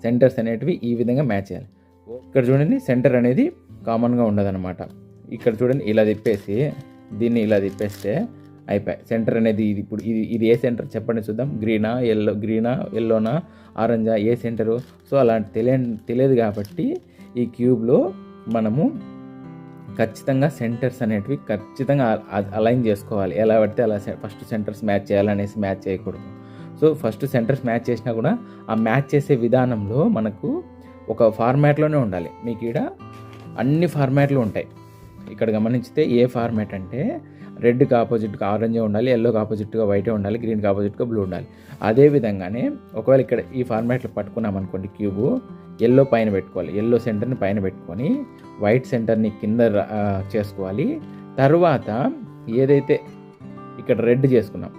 Centres అనేటివి ఈ విధంగా మ్యాచ్ చేయాలి. ఇక్కడ చూడండి సెంటర్ అనేది కామన్గా ఉండదన్నమాట. ఇక్కడ చూడండి ఇలా తిప్పేసి దీన్ని ఇలా తిప్పేస్తే అయిపోయి సెంటర్ అనేది ఇప్పుడు ఇది ఏ సెంటర్ చెప్పండి చూద్దాం. గ్రీనా ఎల్లోనా ఆరెంజా ఏ సెంటరు? సో అలాంటి తెలియదు కాబట్టి ఈ క్యూబ్లో మనము ఖచ్చితంగా సెంటర్స్ అనేటివి ఖచ్చితంగా అలైన్ చేసుకోవాలి. ఎలా పడితే అలా ఫస్ట్ సెంటర్స్ మ్యాచ్ చేయాలనేసి మ్యాచ్ చేయకూడదు. సో ఫస్ట్ సెంటర్స్ మ్యాచ్ చేసినా కూడా ఆ మ్యాచ్ చేసే విధానంలో మనకు ఒక ఫార్మాట్లోనే ఉండాలి. మీకు ఇక్కడ అన్ని ఫార్మాట్లు ఉంటాయి. ఇక్కడ గమనించితే ఏ ఫార్మాట్ అంటే రెడ్కి ఆపోజిట్గా ఆరెంజ్ ఉండాలి, ఎల్లోకి ఆపోజిట్గా వైటే ఉండాలి, గ్రీన్కి ఆపోజిట్గా బ్లూ ఉండాలి. అదే విధంగానే ఒకవేళ ఇక్కడ ఈ ఫార్మాట్లో పట్టుకున్నాం అనుకోండి, క్యూబు ఎల్లో పైన పెట్టుకోవాలి, ఎల్లో సెంటర్ని పైన పెట్టుకొని వైట్ సెంటర్ని కింద చేసుకోవాలి. తర్వాత ఏదైతే ఇక్కడ రెడ్ చేసుకున్నాం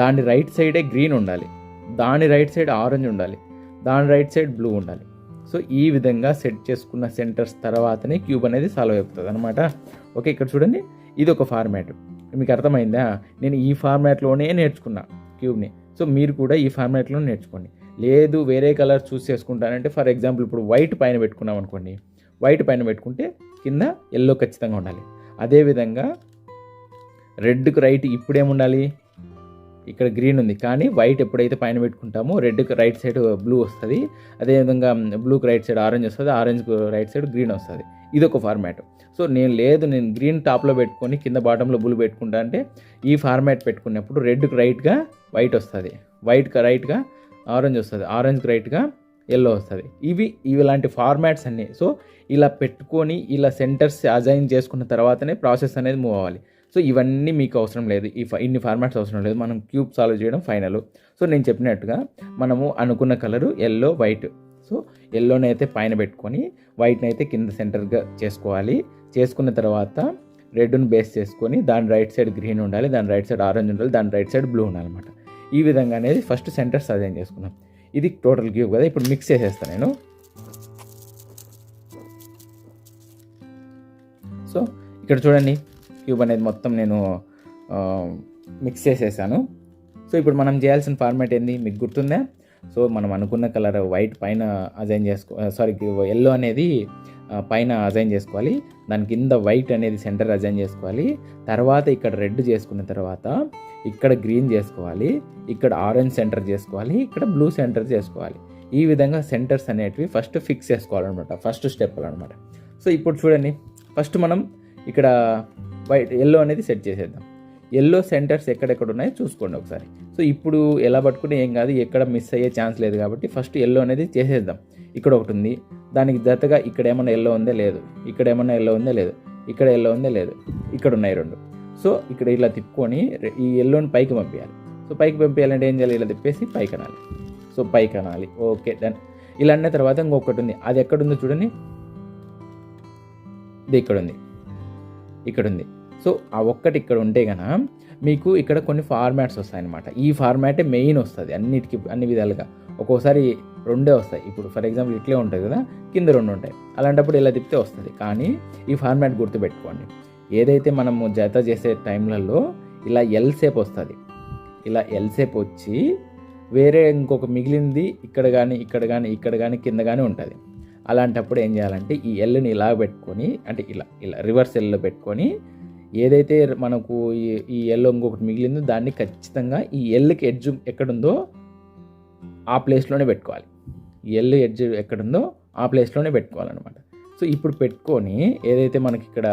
దాని రైట్ సైడే గ్రీన్ ఉండాలి, దాని రైట్ సైడ్ ఆరెంజ్ ఉండాలి, దాని రైట్ సైడ్ బ్లూ ఉండాలి. సో ఈ విధంగా సెట్ చేసుకున్న సెంటర్స్ తర్వాతనే క్యూబ్ అనేది సాల్వ్ అయిపోతుంది అనమాట. ఓకే, ఇక్కడ చూడండి ఇది ఒక ఫార్మాట్. మీకు అర్థమైందా? నేను ఈ ఫార్మాట్లోనే నేర్చుకున్నా క్యూబ్ని. సో మీరు కూడా ఈ ఫార్మాట్లో నేర్చుకోండి. లేదు వేరే కలర్ చూస్ చేసుకుంటానంటే ఫర్ ఎగ్జాంపుల్ ఇప్పుడు వైట్ పైన పెట్టుకున్నాం అనుకోండి, వైట్ పైన పెట్టుకుంటే కింద ఎల్లో ఖచ్చితంగా ఉండాలి. అదేవిధంగా రెడ్కి రైట్ ఇప్పుడేముండాలి, ఇక్కడ గ్రీన్ ఉంది కానీ వైట్ ఎప్పుడైతే పైన పెట్టుకుంటామో రెడ్కి రైట్ సైడ్ బ్లూ వస్తుంది, అదేవిధంగా బ్లూకి రైట్ సైడ్ ఆరెంజ్ వస్తుంది, ఆరెంజ్కి రైట్ సైడ్ గ్రీన్ వస్తుంది. ఇది ఒక ఫార్మాట్. సో నేను గ్రీన్ టాప్లో పెట్టుకొని కింద బాటంలో బ్లూ పెట్టుకుంటా అంటే ఈ ఫార్మాట్ పెట్టుకున్నప్పుడు రెడ్కి రైట్గా వైట్ వస్తుంది, వైట్కి రైట్గా ఆరెంజ్ వస్తుంది, ఆరెంజ్కి రైట్గా ఎల్లో వస్తుంది. ఇలాంటి ఫార్మాట్స్ అన్నీ. సో ఇలా పెట్టుకొని ఇలా సెంటర్స్ అజైన్ చేసుకున్న తర్వాతనే ప్రాసెస్ అనేది మూవ్ అవ్వాలి. సో ఇవన్నీ మీకు అవసరం లేదు, ఇన్ని ఫార్మాట్స్ అవసరం లేదు. మనం క్యూబ్ సాల్వ్ చేయడం ఫైనల్. సో నేను చెప్పినట్టుగా మనము అనుకున్న కలరు ఎల్లో వైట్. సో ఎల్లోని అయితే పైన పెట్టుకొని వైట్ని అయితే కింద సెంటర్గా చేసుకోవాలి. చేసుకున్న తర్వాత రెడ్ని బేస్ చేసుకొని దాని రైట్ సైడ్ గ్రీన్ ఉండాలి, దాని రైట్ సైడ్ ఆరెంజ్ ఉండాలి, దాని రైట్ సైడ్ బ్లూ ఉండాలన్నమాట. ఈ విధంగా అనేది ఫస్ట్ సెంటర్స్ అజైన్ చేసుకున్నాం. ఇది టోటల్ క్యూబ్ కదా. ఇప్పుడు మిక్స్ చేసేస్తాను నేను. సో ఇక్కడ చూడండి క్యూబ్ అనేది మొత్తం నేను మిక్స్ చేసేసాను. సో ఇప్పుడు మనం చేయాల్సిన ఫార్మాట్ ఏంది మీకు గుర్తుందా? సో మనం అనుకున్న కలర్ వైట్ పైన అజైన్ ఎల్లో అనేది పైన అజైన్ చేసుకోవాలి, దాని కింద వైట్ అనేది సెంటర్ అజైన్ చేసుకోవాలి. తర్వాత ఇక్కడ రెడ్ చేసుకున్న తర్వాత ఇక్కడ గ్రీన్ చేసుకోవాలి, ఇక్కడ ఆరెంజ్ సెంటర్ చేసుకోవాలి, ఇక్కడ బ్లూ సెంటర్ చేసుకోవాలి. ఈ విధంగా సెంటర్స్ అనేటివి ఫస్ట్ ఫిక్స్ చేసుకోవాలన్నమాట, ఫస్ట్ స్టెప్ అనమాట. సో ఇప్పుడు చూడండి ఫస్ట్ మనం ఇక్కడ ఎల్లో అనేది సెట్ చేసేద్దాం. ఎల్లో సెంటర్స్ ఎక్కడెక్కడ ఉన్నాయో చూసుకోండి ఒకసారి. సో ఇప్పుడు ఎలా పట్టుకుంటే ఏం కాదు, ఎక్కడ మిస్ అయ్యే ఛాన్స్ లేదు కాబట్టి ఫస్ట్ ఎల్లో అనేది చేసేద్దాం. ఇక్కడ ఒకటి ఉంది, దానికి జతగా ఇక్కడ ఏమన్నా ఎల్లో ఉందే లేదు, ఇక్కడ ఏమన్నా ఎల్లో ఉందే లేదు, ఇక్కడ ఎల్లో ఉందే లేదు, ఇక్కడ ఉన్నాయి రెండు. సో ఇక్కడ ఇలా తిప్పుకొని ఈ ఎల్లోని పైకి పంపించాలి. సో పైకి పంపించాలంటే ఏం చేయాలి, ఇలా తిప్పేసి పైకి అనాలి. సో పైకి అనాలి. Okay done. ఇలా అన్న తర్వాత ఇంకొకటి ఉంది, అది ఎక్కడుందో చూడండి, ఇది ఇక్కడ ఉంది, ఇక్కడ ఉంది. సో ఆ ఒక్కటి ఇక్కడ ఉంటే కనుక మీకు ఇక్కడ కొన్ని ఫార్మాట్స్ వస్తాయన్నమాట. ఈ ఫార్మాటే మెయిన్ వస్తుంది అన్ని విధాలుగా. ఒక్కోసారి రెండే వస్తాయి. ఇప్పుడు ఫర్ ఎగ్జాంపుల్ ఇట్లే ఉంటుంది కదా, కింద రెండు ఉంటాయి. అలాంటప్పుడు ఇలా తిప్పితే వస్తుంది. కానీ ఈ ఫార్మాట్ గుర్తుపెట్టుకోండి, ఏదైతే మనము జత చేసే టైంలలో ఇలా ఎల్ షేప్ వస్తుంది, ఇలా ఎల్ షేప్ వచ్చి వేరే ఇంకొక మిగిలింది ఇక్కడ కానీ ఇక్కడ కానీ ఇక్కడ కానీ కింద కానీ ఉంటుంది. అలాంటప్పుడు ఏం చేయాలంటే ఈ ఎల్ని ఇలా పెట్టుకొని, అంటే ఇలా రివర్స్ ఎల్లో పెట్టుకొని ఏదైతే మనకు ఈ ఎల్లో ఇంకొకటి మిగిలిందో దాన్ని ఖచ్చితంగా ఈ ఎల్కి ఎడ్జ్ ఎక్కడుందో ఆ ప్లేస్లోనే పెట్టుకోవాలి. ఈ ఎల్ ఎడ్జ్ ఎక్కడుందో ఆ ప్లేస్లోనే పెట్టుకోవాలన్నమాట. సో ఇప్పుడు పెట్టుకొని ఏదైతే మనకి ఇక్కడ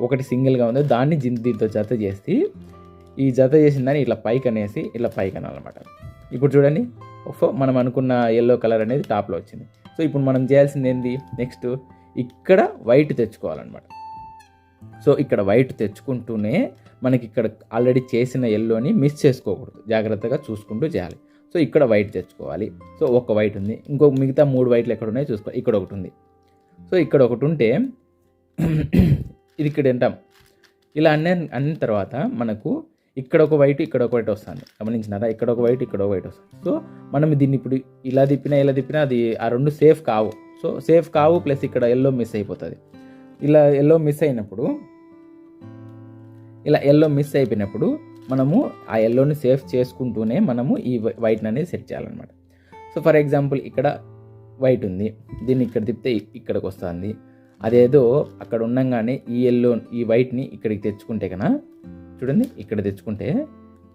ఒకటి సింగిల్గా ఉందో దాన్ని దీంతో జత చేసి ఈ జత చేసిన దాన్ని ఇట్లా పైకి అనేసి ఇట్లా పైకి అనాలన్నమాట. ఇప్పుడు చూడండి మనం అనుకున్న ఎల్లో కలర్ అనేది టాప్లో వచ్చింది. సో ఇప్పుడు మనం చేయాల్సింది ఏంది, నెక్స్ట్ ఇక్కడ వైట్ తెచ్చుకోవాలన్నమాట. సో ఇక్కడ వైట్ తెచ్చుకుంటూనే మనకి ఇక్కడ ఆల్రెడీ చేసిన ఎల్లోని మిస్ చేసుకోకూడదు, జాగ్రత్తగా చూసుకుంటూ చేయాలి. సో ఇక్కడ వైట్ తెచ్చుకోవాలి. సో ఒక వైట్ ఉంది, ఇంకొక మిగతా 3 వైట్లు ఎక్కడ ఉన్నాయో చూసుకోవాలి. ఇక్కడ ఒకటి ఉంది. సో ఇక్కడ ఒకటి ఉంటే ఇది ఇక్కడ తింటాం. ఇలా అన్న తర్వాత మనకు ఇక్కడ ఒక వైట్ ఇక్కడ ఒక వైట్ వస్తుంది, గమనించినారా? ఇక్కడ ఒక వైట్ ఇక్కడ ఒక వైట్ వస్తుంది. సో మనం దీన్ని ఇప్పుడు ఇలా తిప్పినా అది ఆ రెండు సేఫ్ కావు. సో సేఫ్ కావు ప్లస్ ఇక్కడ ఎల్లో మిస్ అయిపోతుంది. ఇలా ఎల్లో మిస్ అయిపోయినప్పుడు మనము ఆ ఎల్లోని సేఫ్ చేసుకుంటూనే మనము ఈ వైట్ని అనేది సెట్ చేయాలన్నమాట. సో ఫర్ ఎగ్జాంపుల్ ఇక్కడ వైట్ ఉంది, దీన్ని ఇక్కడ తిప్పితే ఇక్కడికి వస్తుంది. అదేదో అక్కడ ఉండగానే ఈ ఎల్లో ఈ వైట్ని ఇక్కడికి తెచ్చుకుంటే కన్నా చూడండి, ఇక్కడ తెచ్చుకుంటే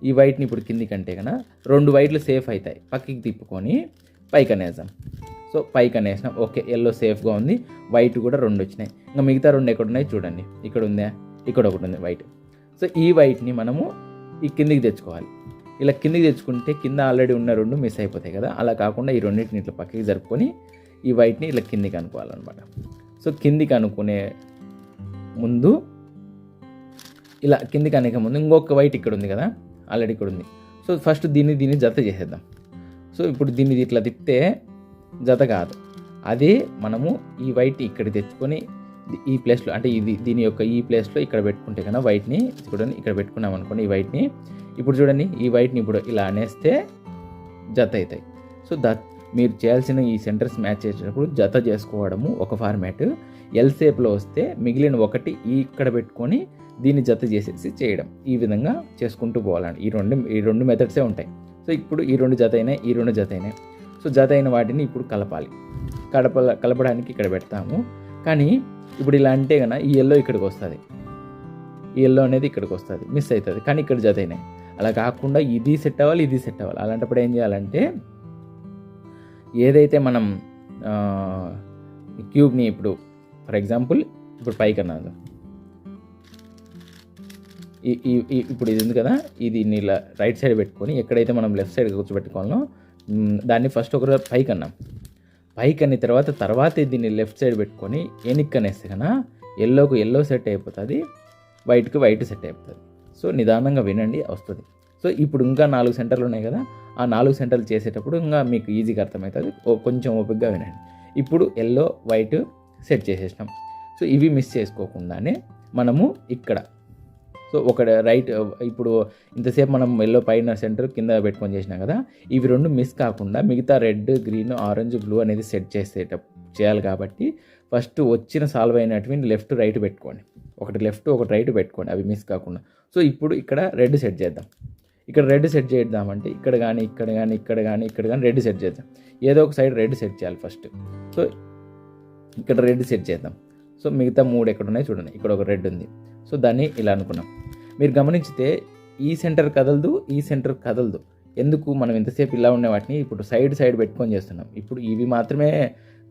ఈ వైట్ని ఇప్పుడు కిందికి అంటే కన్నా 2 వైట్లు సేఫ్ అవుతాయి. పక్కకి తిప్పుకొని పైకి అనేసాం. సో పైకి అనేసినాం. ఓకే, ఎల్లో సేఫ్గా ఉంది, వైట్ కూడా 2 వచ్చినాయి. ఇంకా మిగతా 2 ఎక్కడ ఉన్నాయి చూడండి, ఇక్కడ ఉందా, ఇక్కడ ఒకటి ఉంది వైట్. సో ఈ వైట్ని మనము ఈ కిందికి తెచ్చుకోవాలి. ఇలా కిందికి తెచ్చుకుంటే కింద ఆల్రెడీ ఉన్న 2 మిస్ అయిపోతాయి కదా. అలా కాకుండా ఈ రెండింటిని ఇట్లా పక్కకి జరుపుకొని ఈ వైట్ని ఇలా కిందికి అనుకోవాలన్నమాట. సో కిందికి అనుకునే ముందు ఇలా కిందికి అనేక ముందు ఇంకొక వైట్ ఇక్కడ ఉంది కదా, ఆల్రెడీ ఇక్కడ ఉంది. సో ఫస్ట్ దీన్ని జత చేసేద్దాం. సో ఇప్పుడు దీన్ని ఇట్లా తిప్పితే జత కాదు, అదే మనము ఈ వైట్ ఇక్కడ తెచ్చుకొని ఈ ప్లేస్లో అంటే దీని యొక్క ఈ ప్లేస్లో ఇక్కడ పెట్టుకుంటే కన్నా వైట్ని చూడండి, ఇక్కడ పెట్టుకున్నాం అనుకోండి ఈ వైట్ని. ఇప్పుడు చూడండి, ఈ వైట్ని ఇప్పుడు ఇలా అనేస్తే జత అవుతాయి. సో మీరు చేయాల్సిన ఈ సెంటర్స్ మ్యాచ్ చేసేటప్పుడు జత చేసుకోవడము ఒక ఫార్మాట్. ఎల్ షేప్లో వస్తే మిగిలిన ఒకటి ఇక్కడ పెట్టుకొని దీన్ని జత చేసేసి చేయడం. ఈ విధంగా చేసుకుంటూ పోవాలండి. ఈ రెండు మెథడ్సే ఉంటాయి. సో ఇప్పుడు ఈ 2 జత అయినాయి, ఈ 2 జత అయినాయి. సో జత అయిన వాటిని ఇప్పుడు కలపాలి. కలపడానికి ఇక్కడ పెడతాము. కానీ ఇప్పుడు ఇలా అంటే కన్నా ఈ ఎల్లో ఇక్కడికి వస్తుంది, ఈ ఎల్లో అనేది ఇక్కడికి వస్తుంది, మిస్ అవుతుంది. కానీ ఇక్కడ జత అయినాయి. అలా కాకుండా ఇది సెట్ అవ్వాలి, ఇది సెట్ అవ్వాలి. అలాంటప్పుడు ఏం చేయాలంటే ఏదైతే మనం క్యూబ్ని ఇప్పుడు ఫర్ ఎగ్జాంపుల్ ఇప్పుడు పైకి అన్నాను, ఇప్పుడు ఇది ఉంది కదా, ఇది ఇలా రైట్ సైడ్ పెట్టుకొని ఎక్కడైతే మనం లెఫ్ట్ సైడ్ కూర్చోబెట్టుకోవాలో దాన్ని ఫస్ట్ ఒక పైకి అన్నాం. పైకి అన్న తర్వాత దీన్ని లెఫ్ట్ సైడ్ పెట్టుకొని ఎనిక్ అనేస్తే కన్నా ఎల్లోకి ఎల్లో సెట్ అయిపోతుంది, వైట్కి వైట్ సెట్ అయిపోతుంది. సో నిదానంగా వినండి, వస్తుంది. సో ఇప్పుడు ఇంకా 4 సెంటర్లు ఉన్నాయి కదా, ఆ 4 సెంటర్లు చేసేటప్పుడు ఇంకా మీకు ఈజీగా అర్థమవుతుంది. కొంచెం ఓపికగా వినండి. ఇప్పుడు ఎల్లో వైట్ సెట్ చేసేసినాం. సో ఇవి మిస్ చేసుకోకుండానే మనము ఇక్కడ సో ఒక రైట్ ఇప్పుడు ఇంతసేపు మనం ఎల్లో పైన సెంటర్ కింద పెట్టుకొని చేసినాం కదా, ఇవి 2 మిస్ కాకుండా మిగతా రెడ్, గ్రీన్, ఆరెంజ్, బ్లూ అనేది సెట్ చేయాలి. కాబట్టి ఫస్ట్ వచ్చిన సాల్వ్ అయినటువంటి లెఫ్ట్ రైట్ పెట్టుకోండి, ఒకటి లెఫ్ట్ ఒకటి రైట్ పెట్టుకోండి, అవి మిస్ కాకుండా. సో ఇప్పుడు ఇక్కడ రెడ్ సెట్ చేద్దాం. ఇక్కడ రెడ్ సెట్ చేద్దామంటే ఇక్కడ కానీ ఇక్కడ కానీ ఇక్కడ కానీ ఇక్కడ కానీ రెడ్ సెట్ చేద్దాం. ఏదో ఒక సైడ్ రెడ్ సెట్ చేయాలి ఫస్ట్. సో ఇక్కడ రెడ్ సెట్ చేద్దాం. సో మిగతా 3 ఎక్కడ ఉన్నాయి చూడండి, ఇక్కడ ఒక రెడ్ ఉంది. సో దాన్ని ఇలా అనుకున్నాం. మీరు గమనించితే ఈ సెంటర్ కదలదు, ఈ సెంటర్ కదలదు. ఎందుకు? మనం ఇంతసేపు ఇలా ఉన్న వాటిని ఇప్పుడు సైడ్ పెట్టుకొని చేస్తున్నాం. ఇప్పుడు ఇవి మాత్రమే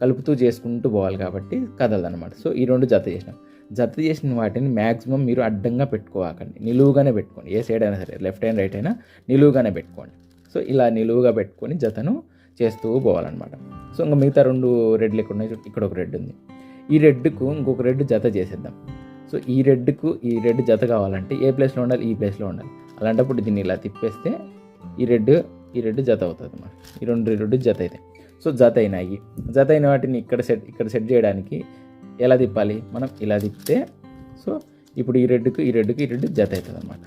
కలుపుతూ చేసుకుంటూ పోవాలి కాబట్టి కదలదు అనమాట. సో ఈ 2 జత చేసినాం. జత చేసిన వాటిని మ్యాక్సిమం మీరు అడ్డంగా పెట్టుకోవాకండి, నిలువుగానే పెట్టుకోండి. ఏ సైడ్ అయినా సరే, లెఫ్ట్ అయినా రైట్ అయినా నిలువుగానే పెట్టుకోండి. సో ఇలా నిలువుగా పెట్టుకొని జతను చేస్తూ పోవాలన్నమాట. సో ఇంకా మిగతా 2 రెడ్లు ఎక్కడ ఉన్నాయి, ఇక్కడ ఒక రెడ్ ఉంది. ఈ రెడ్కు ఇంకొక రెడ్ జత చేసేద్దాం. సో ఈ రెడ్కు ఈ రెడ్ జత కావాలంటే ఏ ప్లేస్లో ఉండాలి, ఈ ప్లేస్లో ఉండాలి. అలాంటప్పుడు దీన్ని ఇలా తిప్పేస్తే ఈ రెడ్ జత అవుతుంది అన్నమాట. ఈ 2 రెడ్ జత అయితే. సో జత అయినాయి. జత అయిన వాటిని ఇక్కడ సెట్ చేయడానికి ఎలా తిప్పాలి, మనం ఇలా తిప్పితే సో ఇప్పుడు ఈ రెడ్ జత అవుతుంది అన్నమాట.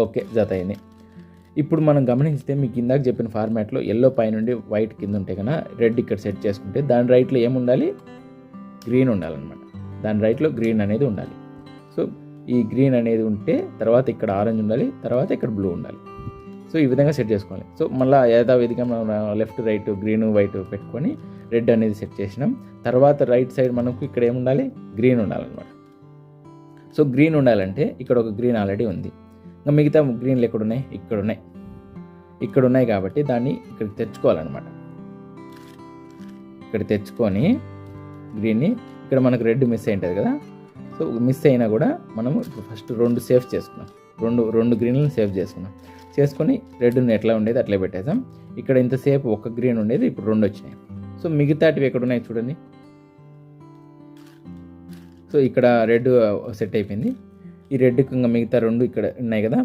ఓకే, జత అయినాయి. ఇప్పుడు మనం గమనిస్తే మీకు ఇందాక చెప్పిన ఫార్మాట్లో ఎల్లో పై నుండి వైట్ కింద ఉంటే కన్నా రెడ్ ఇక్కడ సెట్ చేసుకుంటే దాని రైట్లో ఏముండాలి, గ్రీన్ ఉండాలన్నమాట. దాని రైట్లో గ్రీన్ అనేది ఉండాలి. సో ఈ గ్రీన్ అనేది ఉంటే తర్వాత ఇక్కడ ఆరెంజ్ ఉండాలి, తర్వాత ఇక్కడ బ్లూ ఉండాలి. సో ఈ విధంగా సెట్ చేసుకోవాలి. సో మళ్ళీ యథావిధిగా మనం లెఫ్ట్ రైట్ గ్రీన్ వైట్ పెట్టుకొని రెడ్ అనేది సెట్ చేసినాం. తర్వాత రైట్ సైడ్ మనకు ఇక్కడ ఏముండాలి, గ్రీన్ ఉండాలన్నమాట. సో గ్రీన్ ఉండాలంటే ఇక్కడ ఒక గ్రీన్ ఆల్రెడీ ఉంది. ఇంకా మిగతా గ్రీన్లు ఎక్కడున్నాయి, ఇక్కడ ఉన్నాయి కాబట్టి దాన్ని ఇక్కడికి తెచ్చుకోవాలన్నమాట. ఇక్కడ తెచ్చుకొని గ్రీన్ని ఇక్కడ మనకు రెడ్ మిస్ అయి ఉంటుంది కదా. సో మిస్ అయినా కూడా మనము ఫస్ట్ 2 సేవ్ చేసుకున్నాం, రెండు గ్రీన్లను సేవ్ చేసుకొని రెడ్ని ఎట్లా ఉండేది అట్లే పెట్టేసాం. ఇక్కడ ఇంతసేపు ఒక గ్రీన్ ఉండేది, ఇప్పుడు 2 వచ్చినాయి. సో మిగతాటివి ఎక్కడ ఉన్నాయి చూడండి. సో ఇక్కడ రెడ్ సెట్ అయిపోయింది. ఈ రెడ్కి ఇంకా మిగతా 2 ఇక్కడ ఉన్నాయి కదా,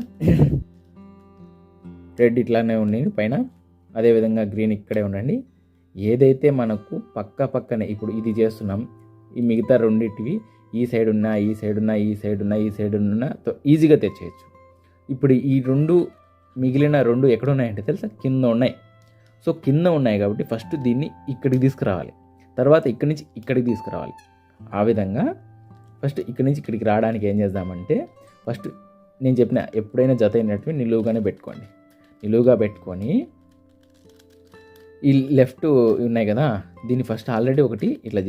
రెడ్ ఇట్లానే ఉన్నాయి పైన. అదేవిధంగా గ్రీన్ ఇక్కడే ఉండండి. ఏదైతే మనకు పక్కనే ఇప్పుడు ఇది చేస్తున్నాం, ఈ మిగతా 2 ఈ సైడ్ ఉన్నా ఈజీగా తెచ్చేయచ్చు. ఇప్పుడు ఈ 2 మిగిలిన 2 ఎక్కడ ఉన్నాయంటే తెలుసా, కింద ఉన్నాయి. సో కింద ఉన్నాయి కాబట్టి ఫస్ట్ దీన్ని ఇక్కడికి తీసుకురావాలి, తర్వాత ఇక్కడి నుంచి ఇక్కడికి తీసుకురావాలి. ఆ విధంగా ఫస్ట్ ఇక్కడి నుంచి ఇక్కడికి రావడానికి ఏం చేద్దామంటే ఫస్ట్ నేను చెప్పిన ఎప్పుడైనా జత అయినట్టు నిలువుగానే పెట్టుకోండి. నిలువుగా పెట్టుకొని ఈ లెఫ్ట్ ఉన్నాయి కదా, దీన్ని ఫస్ట్ ఆల్రెడీ ఒకటి ఇట్లా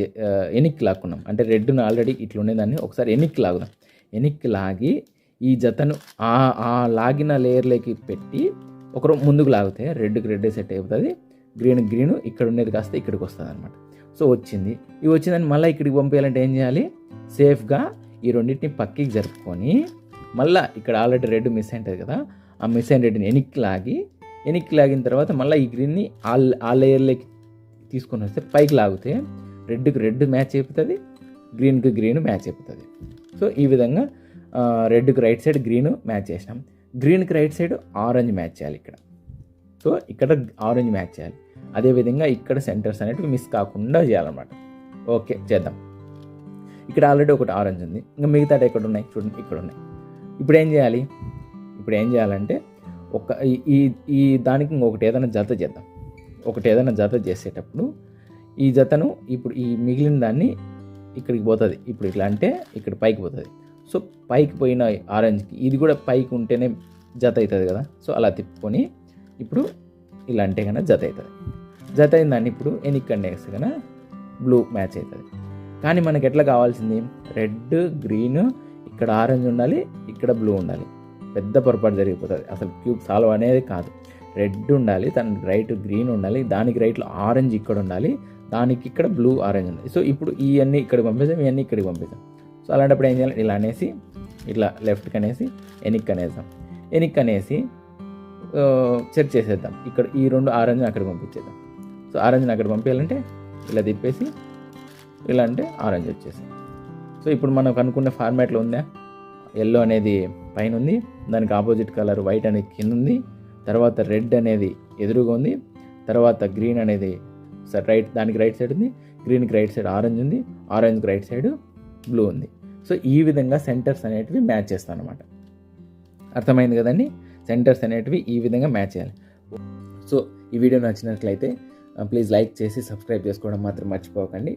ఎనిక్కి లాక్కున్నాం. అంటే రెడ్ను ఆల్రెడీ ఇట్లా ఉండేదాన్ని ఒకసారి ఎనిక్కి లాగుదాం. ఎనిక్కి లాగి ఈ జతను ఆ లాగిన లేయర్లోకి పెట్టి ఒకరు ముందుకు లాగితే రెడ్కి రెడ్ సెట్ అయిపోతుంది, గ్రీన్ ఇక్కడ ఉండేది కాస్త ఇక్కడికి వస్తుంది అనమాట. సో వచ్చింది. ఇవి వచ్చిందని మళ్ళీ ఇక్కడికి పంపించాలంటే ఏం చేయాలి? సేఫ్గా ఈ రెండింటిని పక్కకి జరుపుకొని మళ్ళీ ఇక్కడ ఆల్రెడీ రెడ్ మిస్ అయింటుంది కదా, ఆ మిస్ అయిన రెడ్ని వెనక్కి లాగిన తర్వాత మళ్ళీ ఈ గ్రీన్ని ఆ లేయర్లోకి తీసుకొని వస్తే పైకి లాగితే రెడ్కి రెడ్ మ్యాచ్ అయిపోతుంది, గ్రీన్కి గ్రీన్ మ్యాచ్ అయిపోతుంది. సో ఈ విధంగా రెడ్కి రైట్ సైడ్ గ్రీన్ మ్యాచ్ చేసినాం, గ్రీన్కి రైట్ సైడ్ ఆరెంజ్ మ్యాచ్ చేయాలి ఇక్కడ. సో ఇక్కడ ఆరెంజ్ మ్యాచ్ చేయాలి. అదేవిధంగా ఇక్కడ సెంటర్స్ అనేటివి మిస్ కాకుండా చేయాలన్నమాట. ఓకే, చేద్దాం. ఇక్కడ ఆల్రెడీ ఒకటి ఆరెంజ్ ఉంది, ఇంకా మిగతా ఎక్కడ ఉన్నాయి చూడండి, ఇక్కడ ఉన్నాయి. ఇప్పుడు ఏం చేయాలంటే ఈ దానికి ఇంకొకటి ఏదైనా జత చేద్దాం. ఒకటి ఏదైనా జత చేసేటప్పుడు ఈ జతను ఇప్పుడు ఈ మిగిలిన దాన్ని ఇక్కడికి పోతుంది. ఇప్పుడు ఇట్లా అంటే ఇక్కడ పైకి పోతుంది. సో పైకి పోయిన ఆరెంజ్కి ఇది కూడా పైకి ఉంటేనే జత అవుతుంది కదా. సో అలా తిప్పుకొని ఇప్పుడు ఇలా అంటే కన్నా జత అవుతుంది. జత అయిన దాన్ని ఇప్పుడు ఎనిక్కండి వేస్తే కన్నా బ్లూ మ్యాచ్ అవుతుంది. కానీ మనకి ఎట్లా కావాల్సింది? రెడ్, గ్రీన్, ఇక్కడ ఆరెంజ్ ఉండాలి, ఇక్కడ బ్లూ ఉండాలి. పెద్ద పొరపాటు జరిగిపోతుంది. అసలు క్యూబ్ సాల్వ్ అనేది కాదు. రెడ్ ఉండాలి, దానికి రైట్ గ్రీన్ ఉండాలి, దానికి రైట్లో ఆరెంజ్ ఇక్కడ ఉండాలి, దానికి ఇక్కడ బ్లూ ఆరెంజ్ ఉండాలి. సో ఇప్పుడు ఇవన్నీ ఇక్కడికి పంపిస్తాం, ఇవన్నీ ఇక్కడికి పంపిస్తాం. సో అలాంటప్పుడు ఏం చేయాలి? ఇలా అనేసి ఇట్లా లెఫ్ట్కి అనేసి ఎనిక్ అనేసి చెక్ చేసేద్దాం. ఇక్కడ ఈ రెండు ఆరెంజ్ని అక్కడికి పంపించేద్దాం. సో ఆరెంజ్ని అక్కడ పంపించాలంటే ఇలా తిప్పేసి ఇలా అంటే ఆరెంజ్ వచ్చేసి. సో ఇప్పుడు మనకు అనుకున్న ఫార్మాట్లో ఉందా? ఎల్లో అనేది పైన ఉంది, దానికి ఆపోజిట్ కలర్ వైట్ అనేది కింద ఉంది, తర్వాత రెడ్ అనేది ఎదురుగా ఉంది, తర్వాత గ్రీన్ అనేది దానికి రైట్ సైడ్ ఉంది, గ్రీన్కి రైట్ సైడ్ ఆరెంజ్ ఉంది, ఆరెంజ్కి రైట్ సైడ్ బ్లూ ఉంది. సో ఈ విధంగా సెంటర్స్ అనేటివి మ్యాచ్ చేస్తాను అనమాట. అర్థమైంది కదండి? సెంటర్స్ అనేటివి ఈ విధంగా మ్యాచ్ చేయాలి. సో ఈ వీడియో నచ్చినట్లయితే ప్లీజ్ లైక్ చేసి సబ్స్క్రైబ్ చేసుకోవడం మాత్రం మర్చిపోకండి.